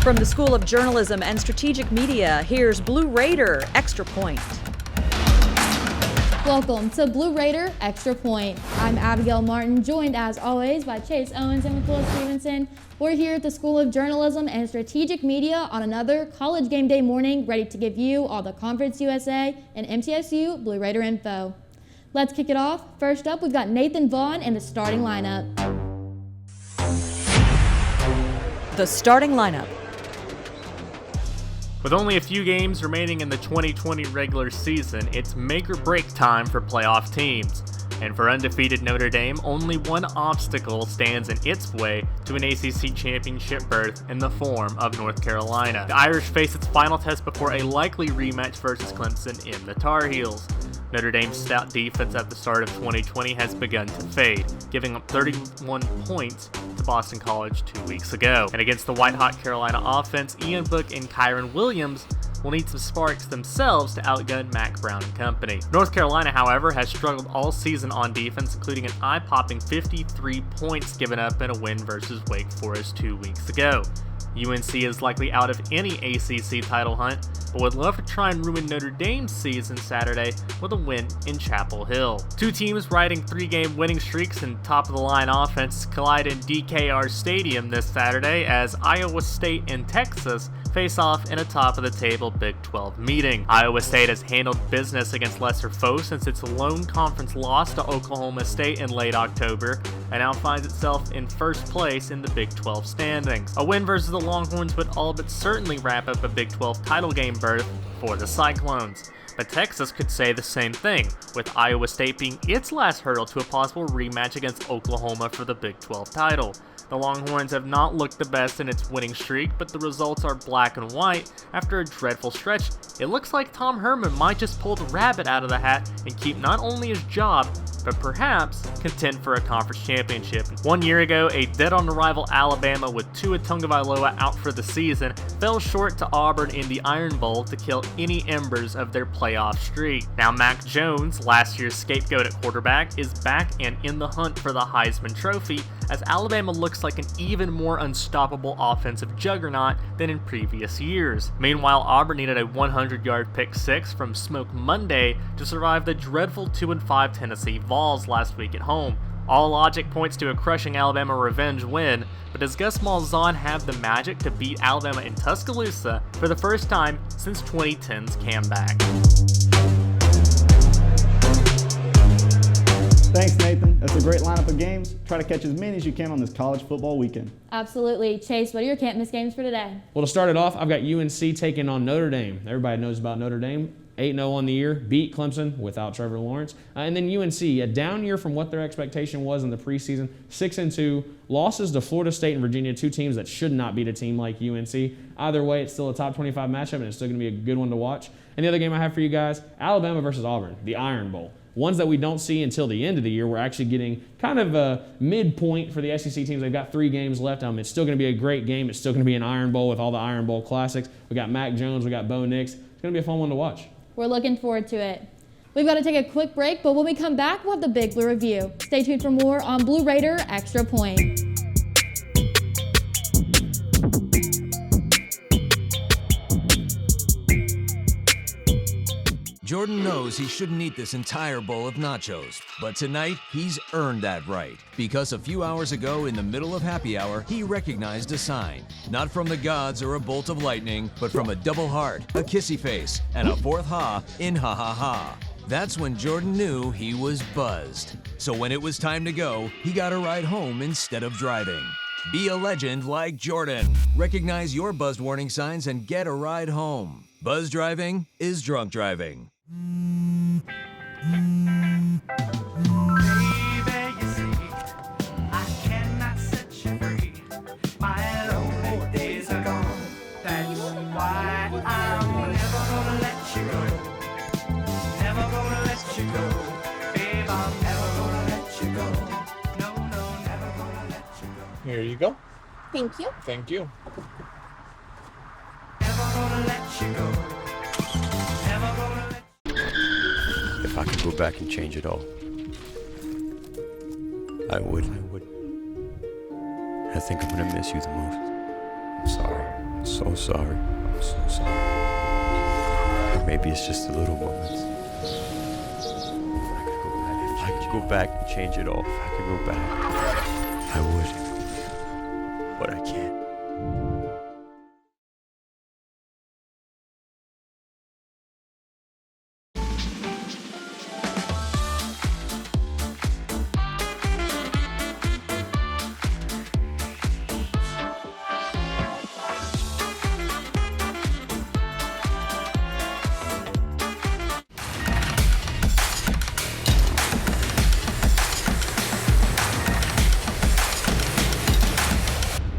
From the School of Journalism and Strategic Media, here's Blue Raider Extra Point. Welcome to Blue Raider Extra Point. I'm Abigail Martin, joined as always by Chase Owens and McCullough Stevenson. We're here at the School of Journalism and Strategic Media on another College Game Day morning, ready to give you all the Conference USA and MTSU Blue Raider info. Let's kick it off. First up, we've got Nathan Vaughn in the starting lineup. The starting lineup. With only a few games remaining in the 2020 regular season, it's make or break time for playoff teams. And for undefeated Notre Dame, only one obstacle stands in its way to an ACC championship berth in the form of North Carolina. The Irish face its final test before a likely rematch versus Clemson in the Tar Heels. Notre Dame's stout defense at the start of 2020 has begun to fade, giving up 31 points to Boston College 2 weeks ago. And against the white-hot Carolina offense, Ian Book and Kyron Williams will need some sparks themselves to outgun Mack Brown and company. North Carolina, however, has struggled all season on defense, including an eye-popping 53 points given up in a win versus Wake Forest 2 weeks ago. UNC is likely out of any ACC title hunt, but would love to try and ruin Notre Dame's season Saturday with a win in Chapel Hill. Two teams riding 3-game winning streaks and top-of-the-line offenses collide in DKR Stadium this Saturday as Iowa State and Texas face off in a top-of-the-table Big 12 meeting. Iowa State has handled business against lesser foes since its lone conference loss to Oklahoma State in late October, and now finds itself in first place in the Big 12 standings. A win versus the Longhorns would all but certainly wrap up a Big 12 title game berth for the Cyclones. But Texas could say the same thing, with Iowa State being its last hurdle to a possible rematch against Oklahoma for the Big 12 title. The Longhorns have not looked the best in its winning streak, but the results are black and white. After a dreadful stretch, it looks like Tom Herman might just pull the rabbit out of the hat and keep not only his job, but perhaps contend for a conference championship. 1 year ago, a dead-on-arrival Alabama with Tua Tagovailoa out for the season fell short to Auburn in the Iron Bowl to kill any embers of their playoff streak. Now Mac Jones, last year's scapegoat at quarterback, is back and in the hunt for the Heisman Trophy, as Alabama looks like an even more unstoppable offensive juggernaut than in previous years. Meanwhile, Auburn needed a 100-yard pick six from Smoke Monday to survive the dreadful 2-5 Tennessee Vols last week at home. All logic points to a crushing Alabama revenge win, but does Gus Malzahn have the magic to beat Alabama in Tuscaloosa for the first time since 2010's comeback? Thanks, Nathan. That's a great lineup of games. Try to catch as many as you can on this college football weekend. Absolutely. Chase, what are your can't miss games for today? Well, to start it off, I've got UNC taking on Notre Dame. Everybody knows about Notre Dame. 8-0 on the year, beat Clemson without Trevor Lawrence. And then UNC, a down year from what their expectation was in the preseason, 6-2, losses to Florida State and Virginia, two teams that should not beat a team like UNC. Either way, it's still a top 25 matchup, and it's still going to be a good one to watch. And the other game I have for you guys, Alabama versus Auburn, the Iron Bowl. Ones that we don't see until the end of the year. We're actually getting kind of a midpoint for the SEC teams. They've got 3 games left. It's still going to be a great game. It's still going to be an Iron Bowl with all the Iron Bowl classics. We got Mac Jones. We got Bo Nix. It's going to be a fun one to watch. We're looking forward to it. We've got to take a quick break, but when we come back, we'll have the Big Blue Review. Stay tuned for more on Blue Raider Extra Point. Jordan knows he shouldn't eat this entire bowl of nachos, but tonight he's earned that right. Because a few hours ago in the middle of happy hour, he recognized a sign. Not from the gods or a bolt of lightning, but from a double heart, a kissy face, and a fourth ha in ha ha ha. That's when Jordan knew he was buzzed. So when it was time to go, he got a ride home instead of driving. Be a legend like Jordan. Recognize your buzzed warning signs and get a ride home. Buzz driving is drunk driving. Here you go. Thank you. Thank you. If I could go back and change it all, I would. I think I'm gonna miss you the most. I'm sorry. so sorry. I'm so sorry. Maybe it's just the little moments. If I could go back and change it all, if I could go back, I would. But I can't.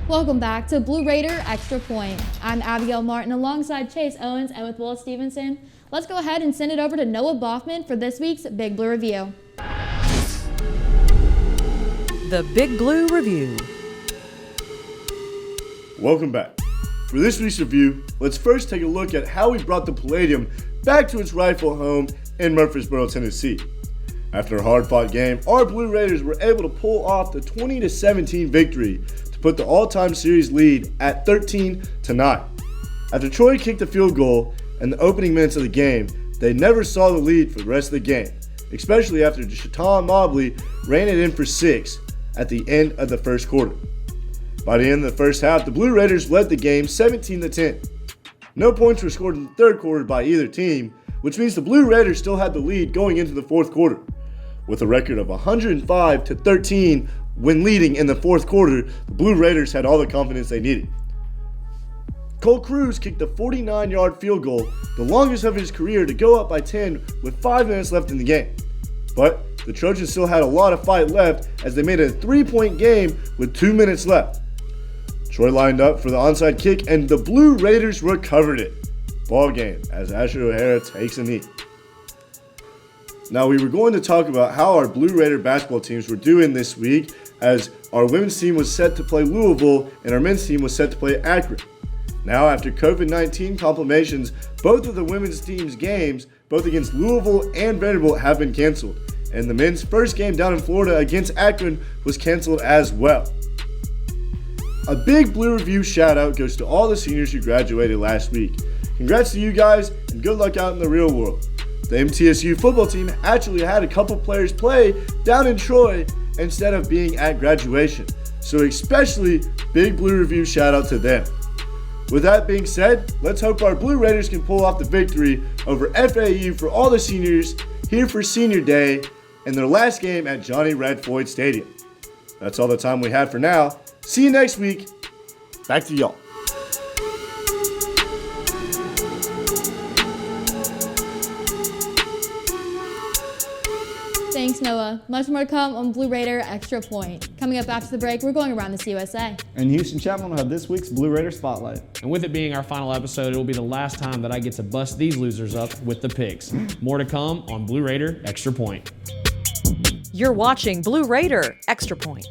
Welcome back to Blue Raider Extra Point. I'm Abigail Martin alongside Chase Owens and with Will Stevenson. Let's go ahead and send it over to Noah Boffman for this week's Big Blue Review. The Big Blue Review. Welcome back. For this week's review, let's first take a look at how we brought the Palladium back to its rightful home in Murfreesboro, Tennessee. After a hard-fought game, our Blue Raiders were able to pull off the 20-17 victory to put the all-time series lead at 13-9. After Troy kicked a field goal in the opening minutes of the game, they never saw the lead for the rest of the game, especially after Deshaun Mobley ran it in for 6 at the end of the first quarter. By the end of the first half, the Blue Raiders led the game 17-10. No points were scored in the third quarter by either team, which means the Blue Raiders still had the lead going into the fourth quarter. With a record of 105-13 when leading in the fourth quarter, the Blue Raiders had all the confidence they needed. Cole Cruz kicked a 49-yard field goal, the longest of his career, to go up by 10 with 5 minutes left in the game. But the Trojans still had a lot of fight left as they made it a 3-point game with 2 minutes left. Troy lined up for the onside kick and the Blue Raiders recovered it. Ball game as Asher O'Hara takes a knee. Now we were going to talk about how our Blue Raider basketball teams were doing this week, as our women's team was set to play Louisville and our men's team was set to play Akron. Now after COVID-19 complications, both of the women's team's games, both against Louisville and Vanderbilt, have been canceled, and the men's first game down in Florida against Akron was canceled as well. A big Blue Review shout out goes to all the seniors who graduated last week. Congrats to you guys and good luck out in the real world. The MTSU football team actually had a couple players play down in Troy instead of being at graduation, so especially big Blue Review shout out to them. With that being said, let's hope our Blue Raiders can pull off the victory over FAU for all the seniors here for Senior Day in their last game at Johnny Red Floyd Stadium. That's all the time we have for now. See you next week. Back to y'all. Thanks, Noah. Much more to come on Blue Raider Extra Point. Coming up after the break, we're going around the CUSA. And Houston Chapman will have this week's Blue Raider Spotlight. And with it being our final episode, it will be the last time that I get to bust these losers up with the picks. More to come on Blue Raider Extra Point. You're watching Blue Raider Extra Point.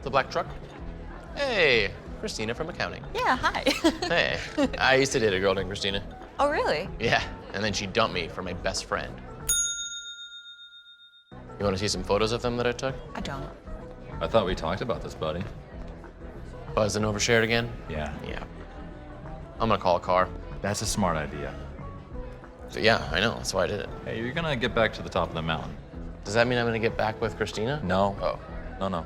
The black truck? Hey, Christina from accounting. Yeah, hi. Hey, I used to date a girl named Christina. Oh, really? Yeah, and then she dumped me for my best friend. You want to see some photos of them that I took? I don't. I thought we talked about this, buddy. Buzz and overshared again? Yeah. Yeah. I'm gonna call a car. That's a smart idea. So yeah, I know, that's why I did it. Hey, you're gonna get back to the top of the mountain. Does that mean I'm gonna get back with Christina? No. Oh. No.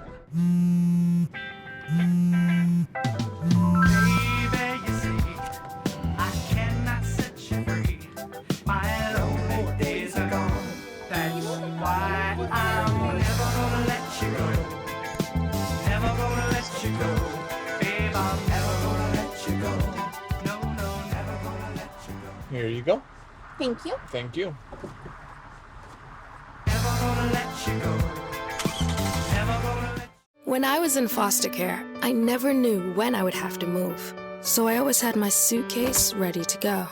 Here you go. Thank you. Thank you. When I was in foster care, I never knew when I would have to move, so I always had my suitcase ready to go.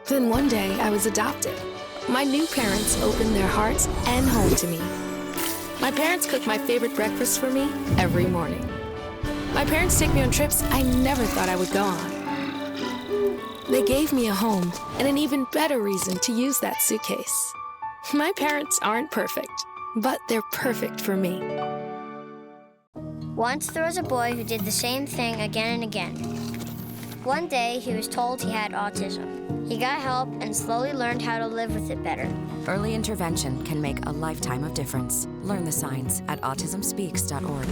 Then one day, I was adopted. My new parents opened their hearts and home to me. My parents cook my favorite breakfast for me every morning. My parents take me on trips I never thought I would go on. They gave me a home and an even better reason to use that suitcase. My parents aren't perfect, but they're perfect for me. Once there was a boy who did the same thing again and again. One day, he was told he had autism. He got help and slowly learned how to live with it better. Early intervention can make a lifetime of difference. Learn the signs at autismspeaks.org.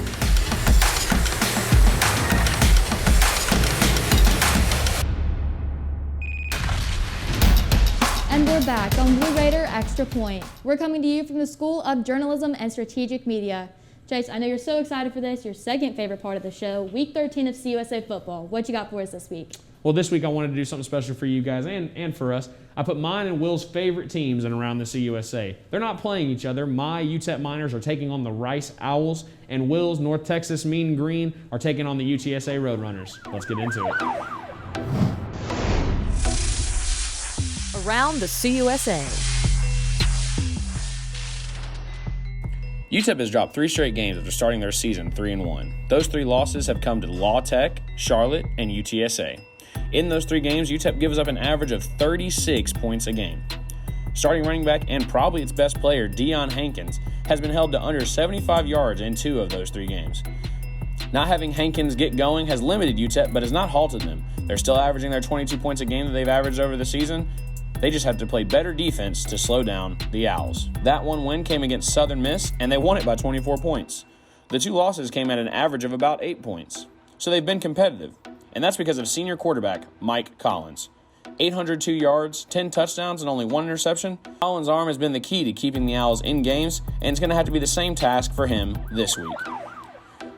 And we're back on Blue Raider Extra Point. We're coming to you from the School of Journalism and Strategic Media. Chase, I know you're so excited for this, your second favorite part of the show, Week 13 of CUSA football. What you got for us this week? Well, this week I wanted to do something special for you guys and for us. I put mine and Will's favorite teams in around the CUSA. They're not playing each other. My UTEP Miners are taking on the Rice Owls, and Will's North Texas Mean Green are taking on the UTSA Roadrunners. Let's get into it. Around the CUSA. UTEP has dropped 3 straight games after starting their season 3-1. Those 3 losses have come to La Tech, Charlotte, and UTSA. In those 3 games, UTEP gives up an average of 36 points a game. Starting running back and probably its best player, Deion Hankins, has been held to under 75 yards in 2 of those 3 games. Not having Hankins get going has limited UTEP, but has not halted them. They're still averaging their 22 points a game that they've averaged over the season. They just have to play better defense to slow down the Owls. That one win came against Southern Miss, and they won it by 24 points. The 2 losses came at an average of about 8 points. So they've been competitive, and that's because of senior quarterback Mike Collins. 802 yards, 10 touchdowns, and only 1 interception. Collins' arm has been the key to keeping the Owls in games, and it's going to have to be the same task for him this week.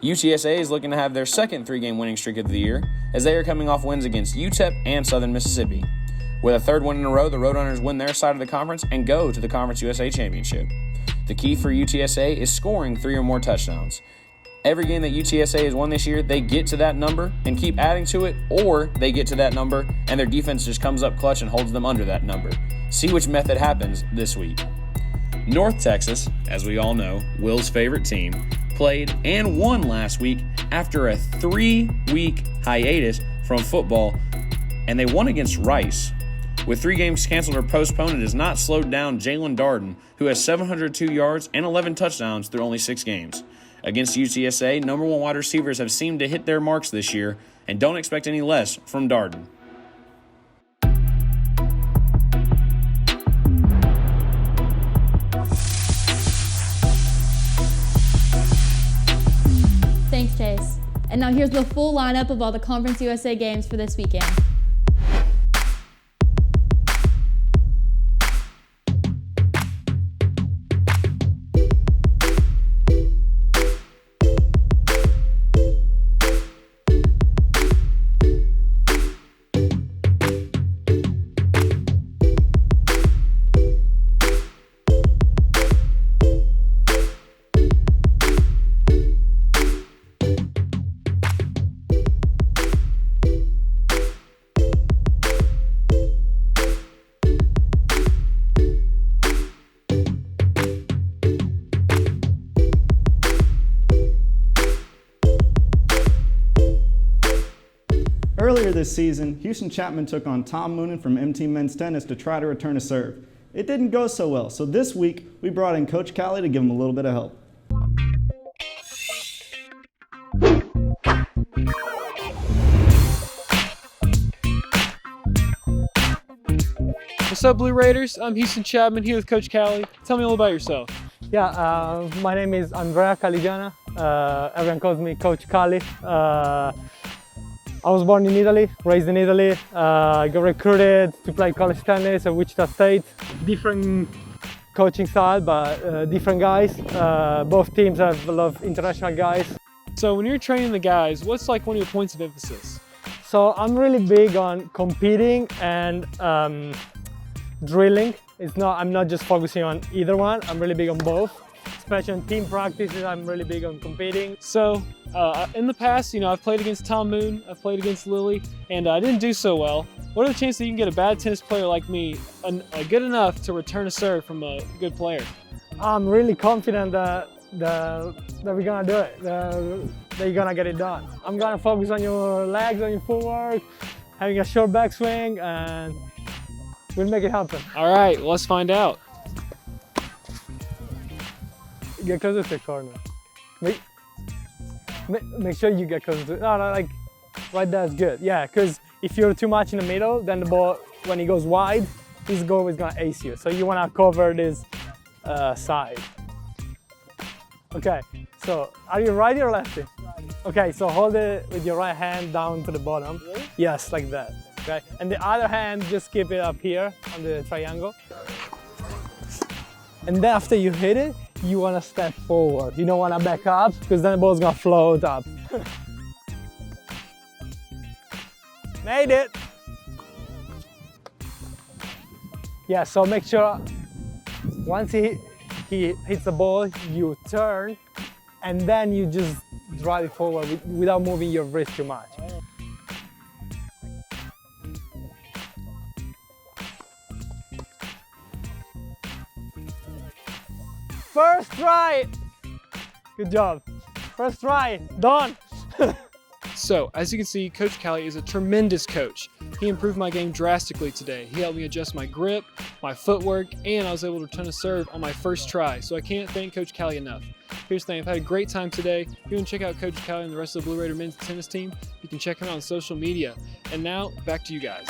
UTSA is looking to have their second 3-game winning streak of the year, as they are coming off wins against UTEP and Southern Mississippi. With a 3rd win in a row, the Roadrunners win their side of the conference and go to the Conference USA Championship. The key for UTSA is scoring 3 or more touchdowns. Every game that UTSA has won this year, they get to that number and keep adding to it, or they get to that number and their defense just comes up clutch and holds them under that number. See which method happens this week. North Texas, as we all know, Will's favorite team, played and won last week after a 3-week hiatus from football, and they won against Rice. With 3 games canceled or postponed, it has not slowed down Jalen Darden, who has 702 yards and 11 touchdowns through only 6 games. Against UTSA, number 1 wide receivers have seemed to hit their marks this year, and don't expect any less from Darden. Thanks, Chase. And now here's the full lineup of all the Conference USA games for this weekend. Earlier this season, Houston Chapman took on Tom Moonen from MT Men's Tennis to try to return a serve. It didn't go so well, so this week we brought in Coach Callie to give him a little bit of help. What's up, Blue Raiders? I'm Houston Chapman here with Coach Callie. Tell me a little about yourself. Yeah, my name is Andrea Caligiana. Everyone calls me Coach Callie. I was born in Italy, raised in Italy. I got recruited to play college tennis at Wichita State. Different coaching style, but different guys. Both teams have a lot of international guys. So when you're training the guys, what's like one of your points of emphasis? So I'm really big on competing and drilling. I'm not just focusing on either one. I'm really big on both. Especially in team practices, I'm really big on competing. So in the past, I've played against Tom Moon, I've played against Lily, and I didn't do so well. What are the chances that you can get a bad tennis player like me good enough to return a serve from a good player? I'm really confident that we're gonna do it, that you're gonna get it done. I'm gonna focus on your legs, on your footwork, having a short backswing, and we'll make it happen. All right, let's find out. Get closer to the corner. Wait. make sure you get closer to it. No, like right there is good. Yeah, because if you're too much in the middle, then the ball, when he goes wide, his goal is gonna ace you. So you wanna cover this side. Okay, so are you righty or lefty? Okay, so hold it with your right hand down to the bottom. Really? Yes, like that. Okay, and the other hand, just keep it up here on the triangle. And then after you hit it, you want to step forward. You don't want to back up because then the ball's going to float up. Made it. Yeah, so make sure once he hits the ball, you turn and then you just drive it forward without moving your wrist too much. First try! Good job. First try, done. So, as you can see, Coach Callie is a tremendous coach. He improved my game drastically today. He helped me adjust my grip, my footwork, and I was able to return a serve on my first try. So I can't thank Coach Callie enough. Here's the thing, I've had a great time today. If you want to check out Coach Callie and the rest of the Blue Raider men's tennis team, you can check him out on social media. And now, back to you guys.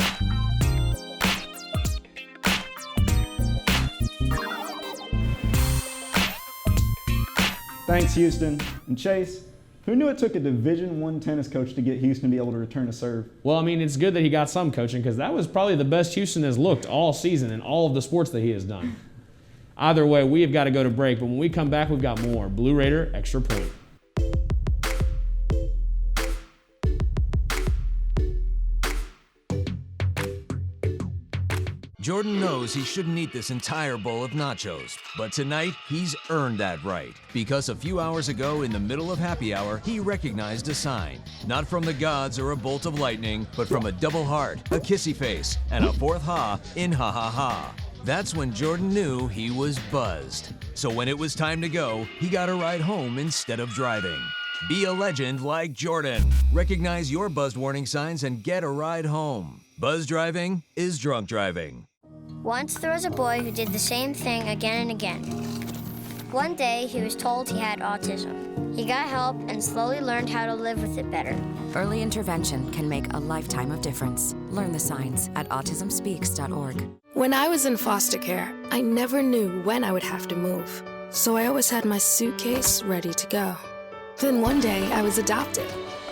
Thanks, Houston. And Chase, who knew it took a Division I tennis coach to get Houston to be able to return a serve? Well, I mean, it's good that he got some coaching because that was probably the best Houston has looked all season in all of the sports that he has done. Either way, we have got to go to break, but when we come back, we've got more Blue Raider Extra Point. Jordan knows he shouldn't eat this entire bowl of nachos, but tonight he's earned that right. Because a few hours ago in the middle of happy hour, he recognized a sign. Not from the gods or a bolt of lightning, but from a double heart, a kissy face, and a fourth ha in ha ha ha. That's when Jordan knew he was buzzed. So when it was time to go, he got a ride home instead of driving. Be a legend like Jordan. Recognize your buzzed warning signs and get a ride home. Buzz driving is drunk driving. Once there was a boy who did the same thing again and again. One day, he was told he had autism. He got help and slowly learned how to live with it better. Early intervention can make a lifetime of difference. Learn the signs at autismspeaks.org. When I was in foster care, I never knew when I would have to move. So I always had my suitcase ready to go. Then one day, I was adopted.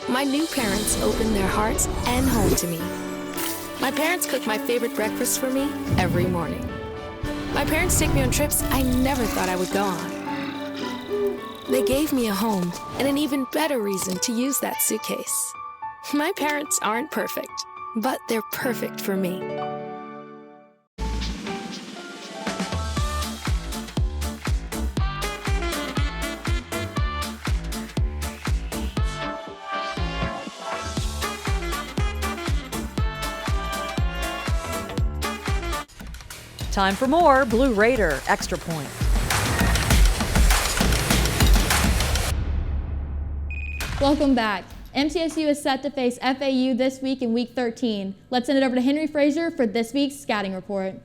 My new parents opened their hearts and home to me. My parents cook my favorite breakfast for me every morning. My parents take me on trips I never thought I would go on. They gave me a home and an even better reason to use that suitcase. My parents aren't perfect, but they're perfect for me. Time for more Blue Raider Extra Point. Welcome back. MTSU is set to face FAU this week in Week 13. Let's send it over to Henry Frazier for this week's scouting report.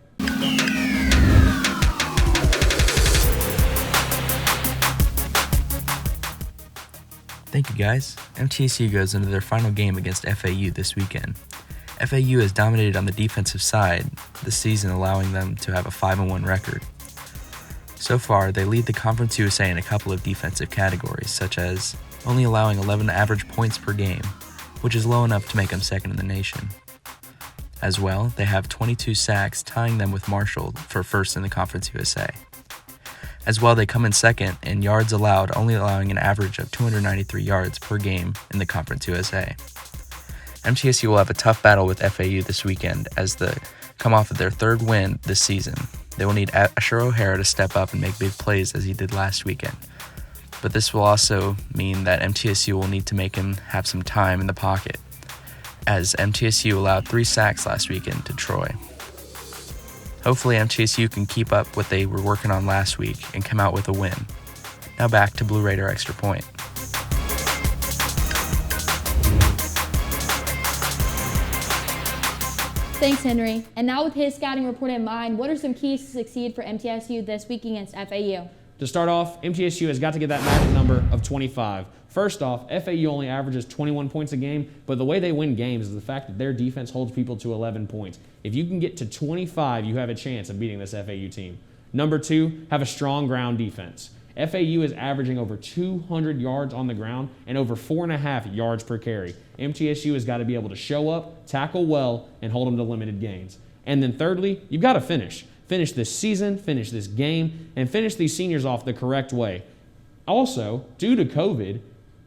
Thank you, guys. MTSU goes into their final game against FAU this weekend. FAU has dominated on the defensive side this season, allowing them to have a 5-1 record. So far, they lead the Conference USA in a couple of defensive categories, such as only allowing 11 average points per game, which is low enough to make them second in the nation. As well, they have 22 sacks, tying them with Marshall for first in the Conference USA. As well, they come in second in yards allowed, only allowing an average of 293 yards per game in the Conference USA. MTSU will have a tough battle with FAU this weekend as they come off of their third win this season. They will need Asher O'Hara to step up and make big plays as he did last weekend. But this will also mean that MTSU will need to make him have some time in the pocket, as MTSU allowed 3 sacks last weekend to Troy. Hopefully MTSU can keep up what they were working on last week and come out with a win. Now back to Blue Raider Extra Point. Thanks, Henry. And now with his scouting report in mind, what are some keys to succeed for MTSU this week against FAU? To start off, MTSU has got to get that magic number of 25. First off, FAU only averages 21 points a game, but the way they win games is the fact that their defense holds people to 11 points. If you can get to 25, you have a chance of beating this FAU team. Number two, have a strong ground defense. FAU is averaging over 200 yards on the ground and over 4.5 yards per carry. MTSU has got to be able to show up, tackle well, and hold them to limited gains. And then thirdly, you've got to finish. Finish this season, finish this game, and finish these seniors off the correct way. Also, due to COVID,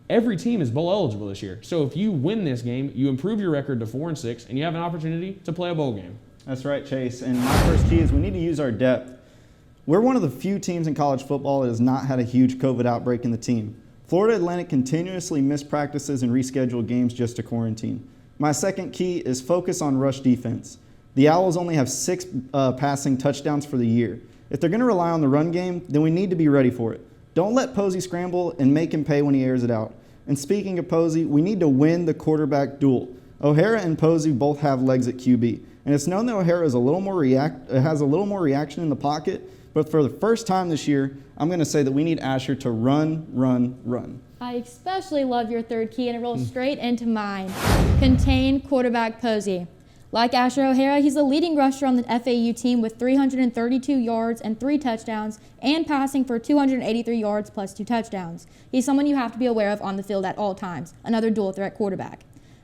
every team is bowl eligible this year. So if you win this game, you improve your record to 4-6, and you have an opportunity to play a bowl game. That's right, Chase. And my first key is we need to use our depth. We're one of the few teams in college football that has not had a huge COVID outbreak in the team. Florida Atlantic continuously missed practices and rescheduled games just to quarantine. My second key is focus on rush defense. The Owls only have 6 passing touchdowns for the year. If they're going to rely on the run game, then we need to be ready for it. Don't let Posey scramble and make him pay when he airs it out. And speaking of Posey, we need to win the quarterback duel. O'Hara and Posey both have legs at QB, and it's known that O'Hara is has a little more reaction in the pocket, but for the first time this year, I'm going to say that we need Asher to run, run, run. I especially love your third key, and it rolls straight into mine. Contain quarterback Posey. Like Asher O'Hara, he's the leading rusher on the FAU team with 332 yards and 3 touchdowns and passing for 283 yards plus 2 touchdowns. He's someone you have to be aware of on the field at all times, another dual threat quarterback.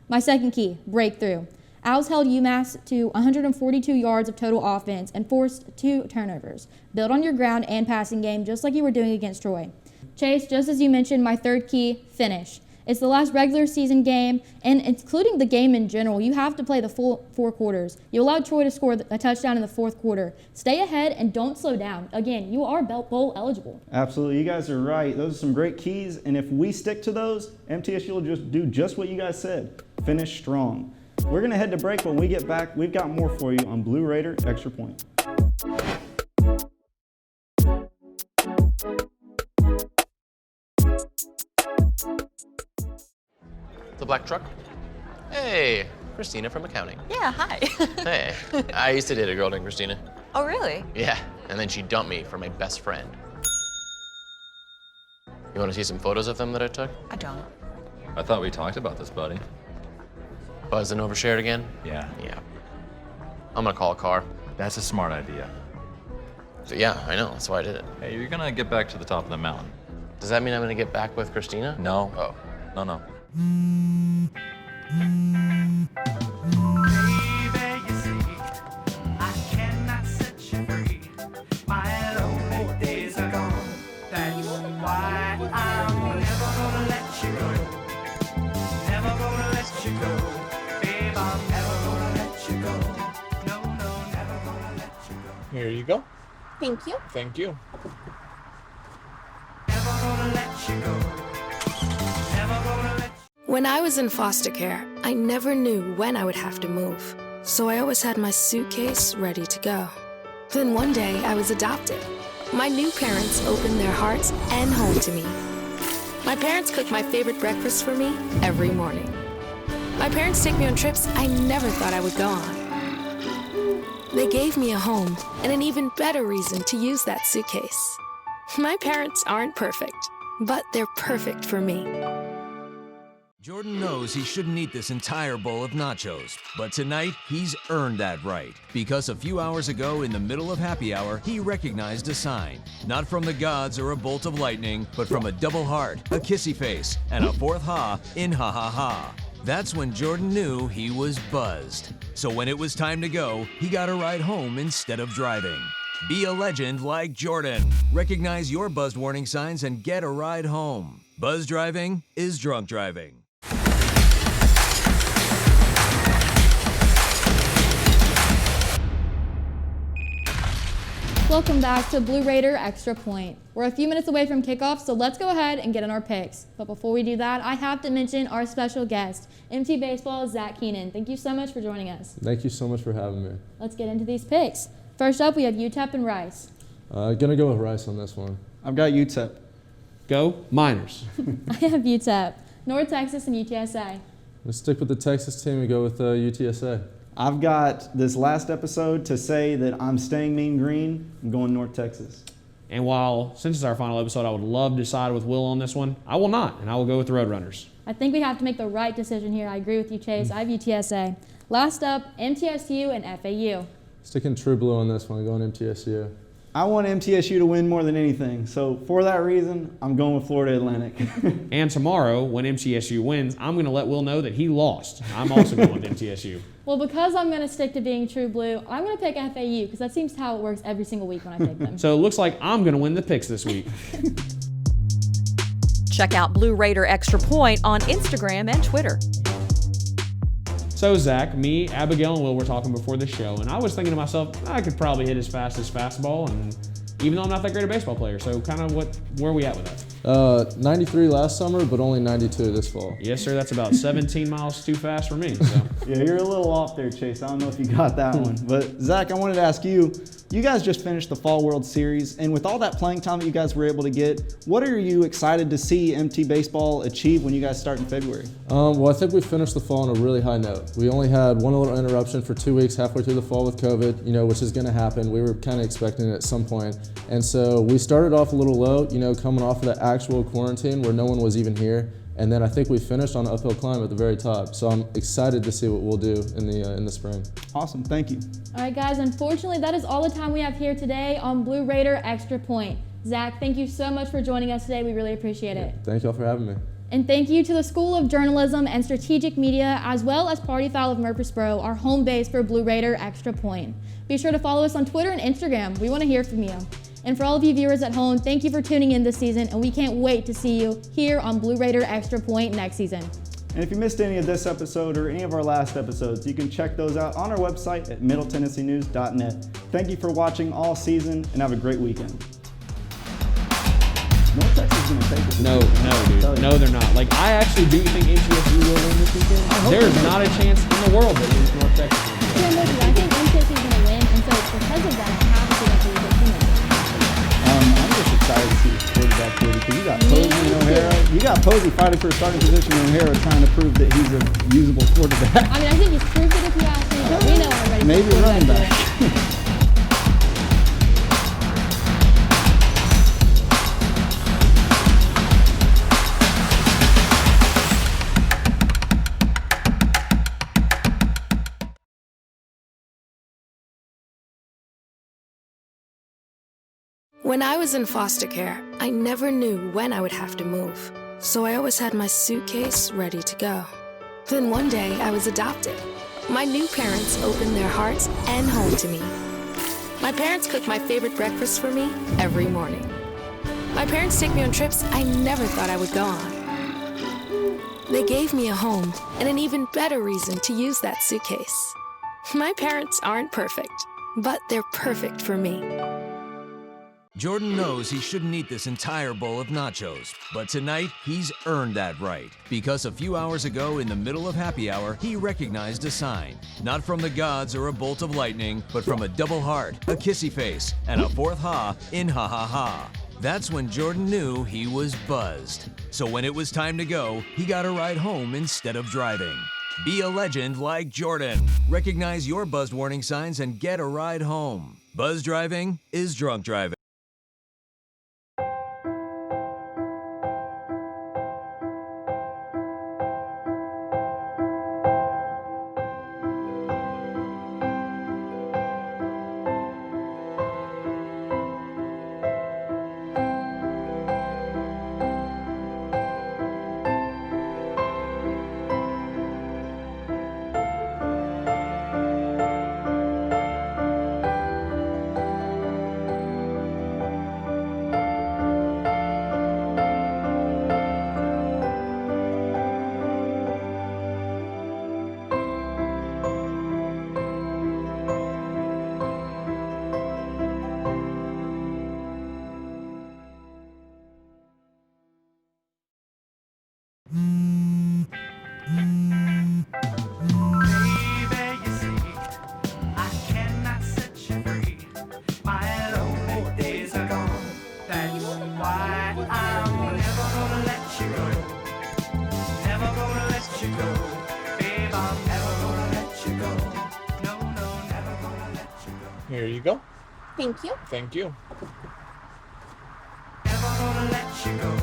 My second key, breakthrough. Owls held UMass to 142 yards of total offense and forced 2 turnovers. Build on your ground and passing game just like you were doing against Troy. Chase, just as you mentioned, my third key, finish. It's the last regular season game, and including the game in general, you have to play the full 4 quarters. You allowed Troy to score a touchdown in the 4th quarter. Stay ahead and don't slow down. Again, you are bowl eligible. Absolutely, you guys are right. Those are some great keys, and if we stick to those, MTSU will just do just what you guys said. Finish strong. We're going to head to break. When we get back, we've got more for you on Blue Raider Extra Point. The black truck? Hey, Christina from accounting. Yeah, hi. Hey, I used to date a girl named Christina. Oh, really? Yeah, and then she dumped me for my best friend. You want to see some photos of them that I took? I don't. I thought we talked about this, buddy. Buzzed and overshared again? Yeah. Yeah. I'm gonna call a car. That's a smart idea. So yeah, I know, that's why I did it. Hey, you're gonna get back to the top of the mountain. Does that mean I'm gonna get back with Christina? No. Oh. No. Here you go. Thank you. Thank you. When I was in foster care, I never knew when I would have to move. So I always had my suitcase ready to go. Then one day I was adopted. My new parents opened their hearts and home to me. My parents cook my favorite breakfast for me every morning. My parents take me on trips I never thought I would go on. They gave me a home and an even better reason to use that suitcase. My parents aren't perfect, but they're perfect for me. Jordan knows he shouldn't eat this entire bowl of nachos, but tonight he's earned that right because a few hours ago in the middle of happy hour, he recognized a sign. Not from the gods or a bolt of lightning, but from a double heart, a kissy face, and a 4th ha in ha ha ha. That's when Jordan knew he was buzzed. So when it was time to go, he got a ride home instead of driving. Be a legend like Jordan. Recognize your buzzed warning signs and get a ride home. Buzz driving is drunk driving. Welcome back to Blue Raider Extra Point. We're a few minutes away from kickoff, so let's go ahead and get in our picks. But before we do that, I have to mention our special guest, MT Baseball's Zach Keenan. Thank you so much for joining us. Thank you so much for having me. Let's get into these picks. First up, we have UTEP and Rice. Gonna go with Rice on this one. I've got UTEP. Go Miners. I have UTEP, North Texas, and UTSA. Let's stick with the Texas team and go with UTSA. I've got this last episode to say that I'm staying mean green. I'm going North Texas. And while, since it's our final episode, I would love to side with Will on this one, I will not, and I will go with the Roadrunners. I think we have to make the right decision here. I agree with you, Chase. I have UTSA. Last up, MTSU and FAU. Sticking true blue on this one, going MTSU. I want MTSU to win more than anything, so for that reason, I'm going with Florida Atlantic. And tomorrow, when MTSU wins, I'm going to let Will know that he lost. I'm also going with MTSU. Well, because I'm going to stick to being true blue, I'm going to pick FAU because that seems how it works every single week when I pick them. So it looks like I'm going to win the picks this week. Check out Blue Raider Extra Point on Instagram and Twitter. So Zach, me, Abigail, and Will were talking before the show, and I was thinking to myself, I could probably hit as fast as fastball, and even though I'm not that great a baseball player, so kind of where are we at with that? 93 last summer, but only 92 this fall. Yes, sir. That's about 17 miles too fast for me. So. Yeah, you're a little off there, Chase. I don't know if you got that one. But Zach, I wanted to ask you, you guys just finished the Fall World Series, and with all that playing time that you guys were able to get, what are you excited to see MT Baseball achieve when you guys start in February? Well, I think we finished the fall on a really high note. We only had one little interruption for 2 weeks halfway through the fall with COVID, which is going to happen. We were kind of expecting it at some point. And so we started off a little low, coming off of the actual quarantine where no one was even here. And then I think we finished on an uphill climb at the very top. So I'm excited to see what we'll do in the spring. Awesome, thank you. All right, guys, unfortunately, that is all the time we have here today on Blue Raider Extra Point. Zach, thank you so much for joining us today. We really appreciate it. Thank y'all for having me. And thank you to the School of Journalism and Strategic Media, as well as Party Foul of Murfreesboro, our home base for Blue Raider Extra Point. Be sure to follow us on Twitter and Instagram. We want to hear from you. And for all of you viewers at home, thank you for tuning in this season, and we can't wait to see you here on Blue Raider Extra Point next season. And if you missed any of this episode or any of our last episodes, you can check those out on our website at middletennesseenews.net. Thank you for watching all season, and have a great weekend. North Texas is going to take it. No, dude. No, they're not. I actually do think MTSU will win this weekend. There is not a chance in the world that North Texas will win. Yeah, maybe. I think MTSU is going to win, and so because of that, I have to think that they're going to win. I'm just excited to see the quarterback play because you got Posey and O'Hara. You got Posey fighting for a starting position and O'Hara trying to prove that he's a usable quarterback. I mean, I think he's proved it if you ask me, but we know already. Maybe running back. When I was in foster care, I never knew when I would have to move. So I always had my suitcase ready to go. Then one day I was adopted. My new parents opened their hearts and home to me. My parents cook my favorite breakfast for me every morning. My parents take me on trips I never thought I would go on. They gave me a home and an even better reason to use that suitcase. My parents aren't perfect, but they're perfect for me. Jordan knows he shouldn't eat this entire bowl of nachos, but tonight he's earned that right. Because a few hours ago in the middle of happy hour, he recognized a sign. Not from the gods or a bolt of lightning, but from a double heart, a kissy face, and a fourth ha in ha ha ha. That's when Jordan knew he was buzzed. So when it was time to go, he got a ride home instead of driving. Be a legend like Jordan. Recognize your buzzed warning signs and get a ride home. Buzz driving is drunk driving. Here you go. Thank you. Thank you. you go.